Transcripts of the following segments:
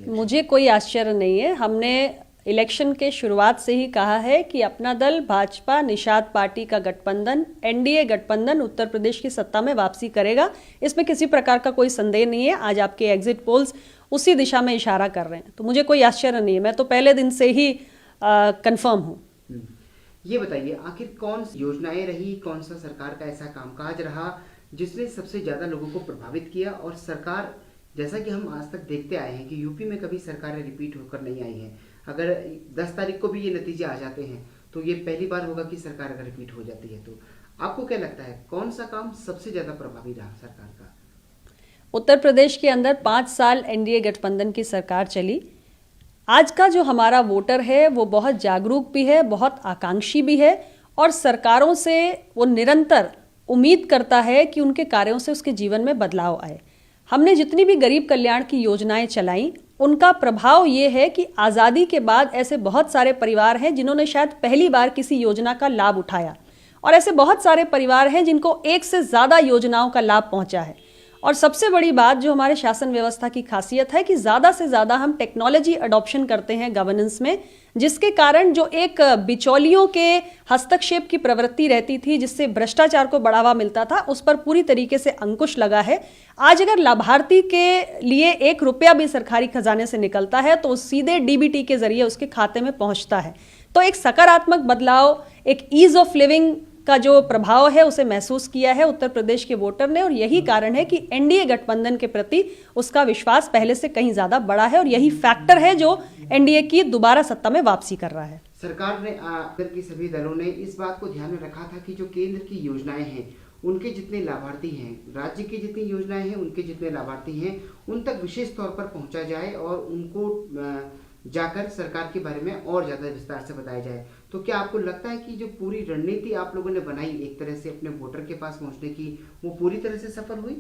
मुझे कोई आश्चर्य नहीं है। हमने इलेक्शन के शुरुआत से ही कहा है कि अपना दल भाजपा निषाद पार्टी का गठबंधन, एनडीए गठबंधन उत्तर प्रदेश की सत्ता में वापसी करेगा। इसमें किसी प्रकार का कोई संदेह नहीं है। आज आपके एग्जिट पोल्स उसी दिशा में इशारा कर रहे हैं, तो मुझे कोई आश्चर्य नहीं है। मैं तो पहले दिन से ही कंफर्म हूँ। ये बताइए, आखिर कौन सी योजनाएं रही, कौन सा सरकार का ऐसा कामकाज रहा जिसने सबसे ज्यादा लोगों को प्रभावित किया? और सरकार, जैसा कि हम आज तक देखते आए हैं कि यूपी में कभी सरकारें रिपीट होकर नहीं आई हैं। अगर 10 तारीख को भी ये नतीजे आ जाते हैं तो ये पहली बार होगा कि सरकार अगर रिपीट हो जाती है। तो आपको क्या लगता है कौन सा काम सबसे ज्यादा प्रभावी रहा सरकार का? उत्तर प्रदेश के अंदर 5 साल एनडीए गठबंधन की सरकार चली। आज का जो हमारा वोटर है वो बहुत जागरूक भी है, बहुत आकांक्षी भी है, और सरकारों से वो निरंतर उम्मीद करता है कि उनके कार्यों से उसके जीवन में बदलाव आए। हमने जितनी भी गरीब कल्याण की योजनाएं चलाई, उनका प्रभाव ये है कि आज़ादी के बाद ऐसे बहुत सारे परिवार हैं जिन्होंने शायद पहली बार किसी योजना का लाभ उठाया, और ऐसे बहुत सारे परिवार हैं जिनको एक से ज़्यादा योजनाओं का लाभ पहुंचा है। और सबसे बड़ी बात जो हमारे शासन व्यवस्था की खासियत है कि ज़्यादा से ज़्यादा हम टेक्नोलॉजी अडॉप्शन करते हैं गवर्नेंस में, जिसके कारण जो एक बिचौलियों के हस्तक्षेप की प्रवृत्ति रहती थी, जिससे भ्रष्टाचार को बढ़ावा मिलता था, उस पर पूरी तरीके से अंकुश लगा है। आज अगर लाभार्थी के लिए 1 रुपया भी सरकारी खजाने से निकलता है तो सीधे डीबीटी के जरिए उसके खाते में पहुंचता है। तो एक सकारात्मक बदलाव, एक ईज ऑफ लिविंग का जो प्रभाव है उसे महसूस किया है उत्तर प्रदेश के वोटर ने, और यही कारण है कि एनडीए गठबंधन के प्रति उसका विश्वास पहले से कहीं ज्यादा बड़ा है, और यही फैक्टर है जो एनडीए की दोबारा सत्ता में वापसी कर रहा है। सरकार ने केंद्र के सभी दलों ने इस बात को ध्यान में रखा था कि जो केंद्र की योजनाएं हैं उनके जितने लाभार्थी हैं, राज्य की जितनी योजनाएं हैं उनके जितने लाभार्थी हैं, उन तक विशेष तौर पर पहुंचा जाए और उनको जाकर सरकार के बारे में और ज्यादा विस्तार से बताया जाए। तो क्या आपको लगता है कि जो पूरी रणनीति आप लोगों ने बनाई एक तरह से अपने वोटर के पास पहुंचने की, वो पूरी तरह से सफल हुई?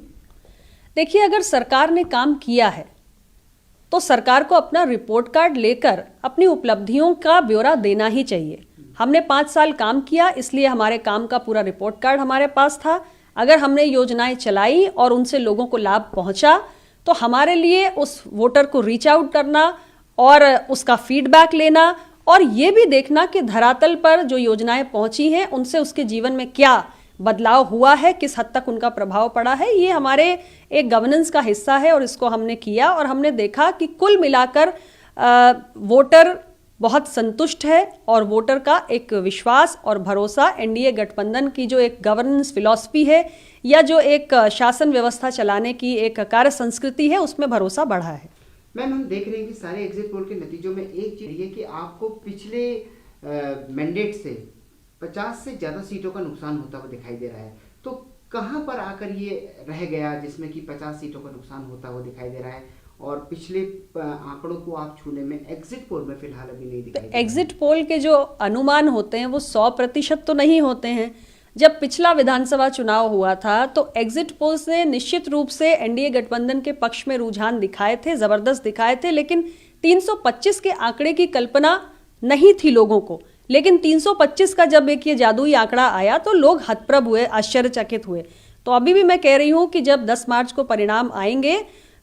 देखिए, अगर सरकार ने काम किया है तो सरकार को अपना रिपोर्ट कार्ड लेकर अपनी उपलब्धियों का ब्यौरा देना ही चाहिए। हमने 5 साल काम किया, इसलिए हमारे काम का पूरा रिपोर्ट कार्ड हमारे पास था। अगर हमने योजनाएं चलाई और उनसे लोगों को लाभ पहुंचा, तो हमारे लिए उस वोटर को रीच आउट करना और उसका फीडबैक लेना, और ये भी देखना कि धरातल पर जो योजनाएं पहुंची हैं उनसे उसके जीवन में क्या बदलाव हुआ है, किस हद तक उनका प्रभाव पड़ा है, ये हमारे एक गवर्नेंस का हिस्सा है। और इसको हमने किया और हमने देखा कि कुल मिलाकर वोटर बहुत संतुष्ट है, और वोटर का एक विश्वास और भरोसा एनडीए गठबंधन की जो एक गवर्नेंस फिलॉसफी है या जो एक शासन व्यवस्था चलाने की एक कार्य संस्कृति है, उसमें भरोसा बढ़ा है। मैम, हम देख रहे हैं कि सारे एग्जिट पोल के नतीजों में एक चीज ये कि आपको पिछले मैंडेट से 50 से ज्यादा सीटों का नुकसान होता हुआ दिखाई दे रहा है। तो कहां पर आकर ये रह गया जिसमें कि 50 सीटों का नुकसान होता हुआ दिखाई दे रहा है, और पिछले आंकड़ों को आप छूने में एग्जिट पोल में फिलहाल अभी नहीं दिखाई दे रहा है? एग्जिट पोल के जो अनुमान होते हैं वो 100% तो नहीं होते हैं। जब पिछला विधानसभा चुनाव हुआ था तो एग्जिट पोल्स ने निश्चित रूप से एनडीए गठबंधन के पक्ष में रुझान दिखाए थे, जबरदस्त दिखाए थे, लेकिन 325 के आंकड़े की कल्पना नहीं थी लोगों को। लेकिन 325 का जब एक ये जादुई आंकड़ा आया तो लोग हतप्रभ हुए, आश्चर्यचकित हुए। तो अभी भी मैं कह रही हूं कि जब 10 मार्च को परिणाम आएंगे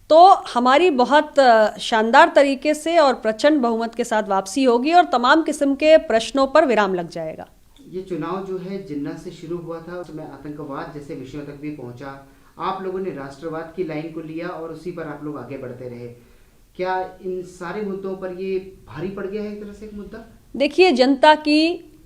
तो हमारी बहुत शानदार तरीके से और प्रचंड बहुमत के साथ वापसी होगी और तमाम किस्म के प्रश्नों पर विराम लग जाएगा। ये चुनाव जो है जिन्ना से शुरू हुआ था, उसमें आतंकवाद जैसे विषयों तक भी पहुंचा। आप लोगों ने राष्ट्रवाद की लाइन को लिया और उसी पर आप लोग आगे बढ़ते रहे। क्या इन सारे मुद्दों पर ये भारी पड़ गया है एक तरह से एक मुद्दा? देखिए, जनता की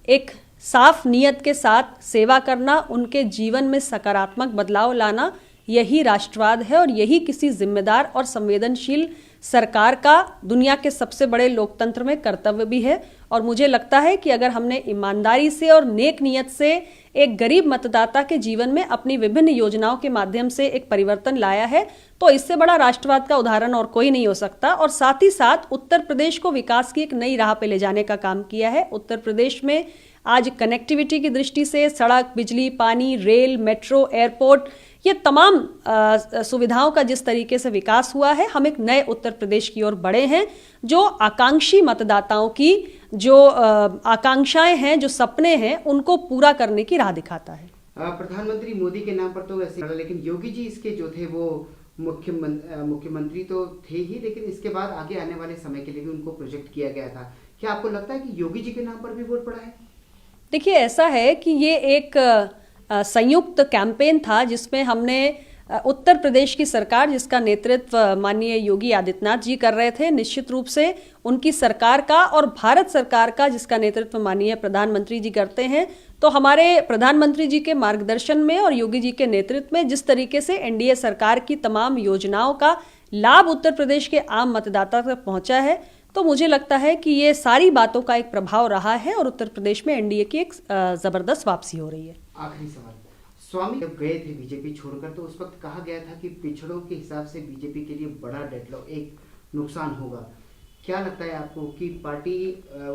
एक साफ नीयत के साथ सेवा करना, उनके जीवन में सकारात्मक बदलाव लाना, यही राष्ट्रवाद है और यही किसी जिम्मेदार और संवेदनशील सरकार का दुनिया के सबसे बड़े लोकतंत्र में कर्तव्य भी है। और मुझे लगता है कि अगर हमने ईमानदारी से और नेक नियत से एक गरीब मतदाता के जीवन में अपनी विभिन्न योजनाओं के माध्यम से एक परिवर्तन लाया है, तो इससे बड़ा राष्ट्रवाद का उदाहरण और कोई नहीं हो सकता। और साथ ही साथ उत्तर प्रदेश को विकास की एक नई राह पे ले जाने का काम किया है। उत्तर प्रदेश में आज कनेक्टिविटी की दृष्टि से सड़क, बिजली, पानी, रेल, मेट्रो, एयरपोर्ट, ये तमाम सुविधाओं का जिस तरीके से विकास हुआ है, हम एक नए उत्तर प्रदेश की ओर बढ़े हैं, जो आकांक्षी मतदाताओं की जो आकांक्षाएं हैं, जो सपने हैं, उनको पूरा करने की राह दिखाता है। प्रधानमंत्री मोदी के नाम पर तो वैसे, लेकिन योगी जी इसके जो थे वो मुख्यमंत्री तो थे ही, लेकिन इसके बाद आगे आने वाले समय के लिए भी उनको प्रोजेक्ट किया गया था। क्या आपको लगता है कि योगी जी के नाम पर भी वोट पड़ा है? देखिए, ऐसा है कि ये एक संयुक्त कैंपेन था जिसमें हमने उत्तर प्रदेश की सरकार, जिसका नेतृत्व माननीय योगी आदित्यनाथ जी कर रहे थे, निश्चित रूप से उनकी सरकार का और भारत सरकार का, जिसका नेतृत्व माननीय प्रधानमंत्री जी करते हैं, तो हमारे प्रधानमंत्री जी के मार्गदर्शन में और योगी जी के नेतृत्व में जिस तरीके से एनडीए सरकार की तमाम योजनाओं का लाभ उत्तर प्रदेश के आम मतदाता तक पहुंचा है, तो मुझे लगता है कि ये सारी बातों का एक प्रभाव रहा है और उत्तर प्रदेश में एनडीए की एक जबरदस्त वापसी हो रही है। आखिरी सवाल, स्वामी जब गए थे बीजेपी छोड़कर, तो उस वक्त कहा गया था कि पिछड़ों के हिसाब से बीजेपी के लिए बड़ा डेडलॉक, एक नुकसान होगा। क्या लगता है आपको कि पार्टी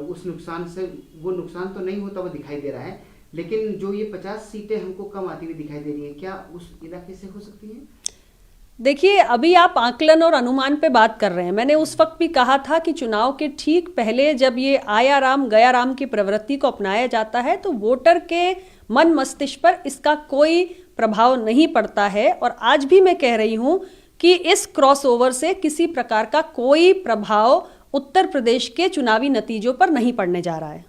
उस नुकसान से, वो नुकसान तो नहीं होता हुआ दिखाई दे रहा है, लेकिन जो ये 50 सीटें हमको कम आती हुई दिखाई दे रही है, क्या उस इलाके से हो सकती हैं? देखिए, अभी आप आकलन और अनुमान पे बात कर रहे हैं। मैंने उस वक्त भी कहा था कि चुनाव के ठीक पहले जब ये आया राम गया राम की प्रवृत्ति को अपनाया जाता है तो वोटर के मन मस्तिष्क पर इसका कोई प्रभाव नहीं पड़ता है। और आज भी मैं कह रही हूं कि इस क्रॉसओवर से किसी प्रकार का कोई प्रभाव उत्तर प्रदेश के चुनावी नतीजों पर नहीं पड़ने जा रहा है।